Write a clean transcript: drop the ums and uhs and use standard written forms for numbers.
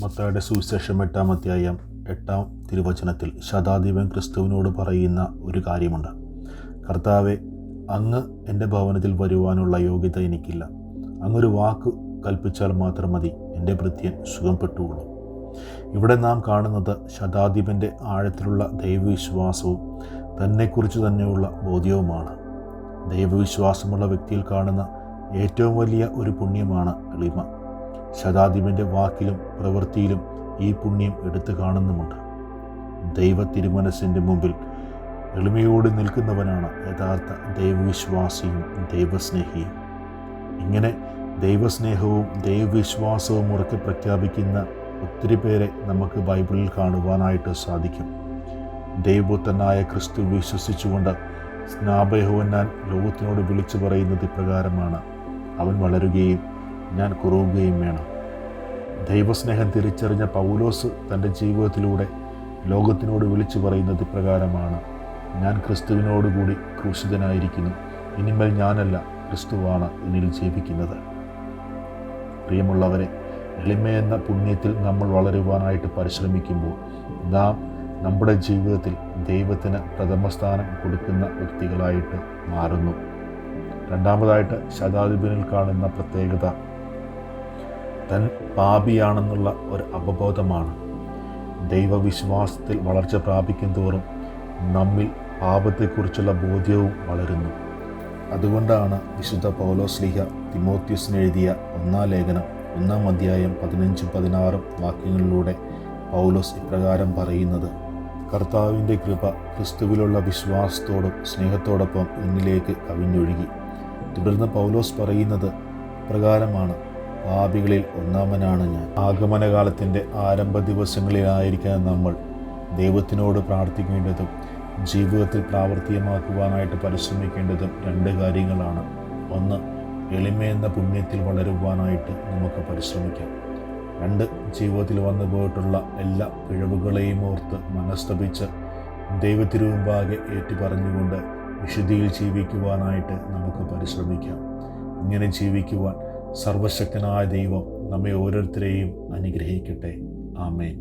മത്തായിയുടെ സുവിശേഷം 8-ാം അധ്യായം 8-ാം തിരുവചനത്തിൽ ശതാധിപൻ ക്രിസ്തുവിനോട് പറയുന്ന ഒരു കാര്യമുണ്ട്. കർത്താവെ, അങ്ങ് എൻ്റെ ഭവനത്തിൽ വരുവാനുള്ള യോഗ്യത എനിക്കില്ല. അങ്ങൊരു വാക്ക് കൽപ്പിച്ചാൽ മാത്രം മതി, എൻ്റെ ഭൃത്യൻ സുഖപ്പെട്ടുകൊള്ളും. ഇവിടെ നാം കാണുന്നത് ശതാധിപൻ്റെ ആഴത്തിലുള്ള ദൈവവിശ്വാസവും തന്നെക്കുറിച്ച് തന്നെയുള്ള ബോധ്യവുമാണ്. ദൈവവിശ്വാസമുള്ള വ്യക്തിയിൽ കാണുന്ന ഏറ്റവും വലിയ ഒരു പുണ്യമാണ് എളിമ. ശതാധിപൻ്റെ വാക്കിലും പ്രവൃത്തിയിലും ഈ പുണ്യം എടുത്തു കാണുന്നുമുണ്ട്. ദൈവ തിരുമനസ്സിൻ്റെ മുമ്പിൽ എളിമയോട് നിൽക്കുന്നവനാണ് യഥാർത്ഥ ദൈവവിശ്വാസിയും ദൈവസ്നേഹിയും. ഇങ്ങനെ ദൈവസ്നേഹവും ദൈവവിശ്വാസവും ഉറക്കെ പ്രഖ്യാപിക്കുന്ന ഒത്തിരി പേരെ നമുക്ക് ബൈബിളിൽ കാണുവാനായിട്ട് സാധിക്കും. ദൈവപുത്രനായ ക്രിസ്തു വിശ്വസിച്ചുകൊണ്ട് സ്നാപയോഹന്നാൻ ലോകത്തിനോട് വിളിച്ചു പറയുന്നത് ഇപ്രകാരമാണ്: അവൻ വളരുകയും ഞാൻ കുറവുകയും വേണം. ദൈവസ്നേഹം തിരിച്ചറിഞ്ഞ പൗലോസ് തൻ്റെ ജീവിതത്തിലൂടെ ലോകത്തിനോട് വിളിച്ചു പറയുന്നത് ഇപ്രകാരമാണ്: ഞാൻ ക്രിസ്തുവിനോടുകൂടി ക്രൂശിതനായിരിക്കുന്നു. ഇനിമേൽ ഞാനല്ല, ക്രിസ്തുവാണ് എന്നിൽ ജീവിക്കുന്നത്. പ്രിയമുള്ളവരെ, എളിമയെന്ന പുണ്യത്തിൽ നമ്മൾ വളരുവാനായിട്ട് പരിശ്രമിക്കുമ്പോൾ നാം നമ്മുടെ ജീവിതത്തിൽ ദൈവത്തിന് പ്രഥമസ്ഥാനം കൊടുക്കുന്ന വ്യക്തികളായിട്ട് മാറുന്നു. രണ്ടാമതായിട്ട് ശതാധിപനിൽ കാണുന്ന പ്രത്യേകത തൻ പാപിയാണെന്നുള്ള ഒരു അവബോധമാണ്. ദൈവവിശ്വാസത്തിൽ വളർച്ച പ്രാപിക്കും തോറും നമ്മിൽ പാപത്തെക്കുറിച്ചുള്ള ബോധ്യവും വളരുന്നു. അതുകൊണ്ടാണ് വിശുദ്ധ പൗലോസ്ലീഹ തിമോത്തിയോസിന് എഴുതിയ 1-ാം ലേഖനം 1-ാം അധ്യായം 15-16 വാക്യങ്ങളിലൂടെ പൗലോസ് ഇപ്രകാരം പറയുന്നത്: കർത്താവിൻ്റെ കൃപ ക്രിസ്തുവിലുള്ള വിശ്വാസത്തോടും സ്നേഹത്തോടൊപ്പം എന്നിലേക്ക് കവിഞ്ഞൊഴുകി. തുടർന്ന് പൗലോസ് പറയുന്നത് പ്രകാരമാണ്: പാപികളിൽ ഒന്നാമനാണ് ഞാൻ. ആഗമനകാലത്തിൻ്റെ ആരംഭ ദിവസങ്ങളിലായിരിക്കുന്ന നമ്മൾ ദൈവത്തിനോട് പ്രാർത്ഥിക്കേണ്ടതും ജീവിതത്തിൽ പ്രാവർത്തികമാക്കുവാനായിട്ട് പരിശ്രമിക്കേണ്ടതും 2 കാര്യങ്ങളാണ്. ഒന്ന്, എളിമയെന്ന പുണ്യത്തിൽ വളരുവാനായിട്ട് നമുക്ക് പരിശ്രമിക്കാം. 2, ജീവിതത്തിൽ വന്നു പോയിട്ടുള്ള എല്ലാ പിഴവുകളെയും ഓർത്ത് മനസ്തപിച്ച് ദൈവത്തിരുമുമ്പാകെ ഏറ്റുപറഞ്ഞുകൊണ്ട് വിശുദ്ധിയിൽ ജീവിക്കുവാനായിട്ട് നമുക്ക് പരിശ്രമിക്കാം. ഇങ്ങനെ ജീവിക്കുവാൻ സർവശക്തനായ ദൈവം നമ്മെ ഓരോരുത്തരെയും അനുഗ്രഹിക്കട്ടെ. ആമേൻ.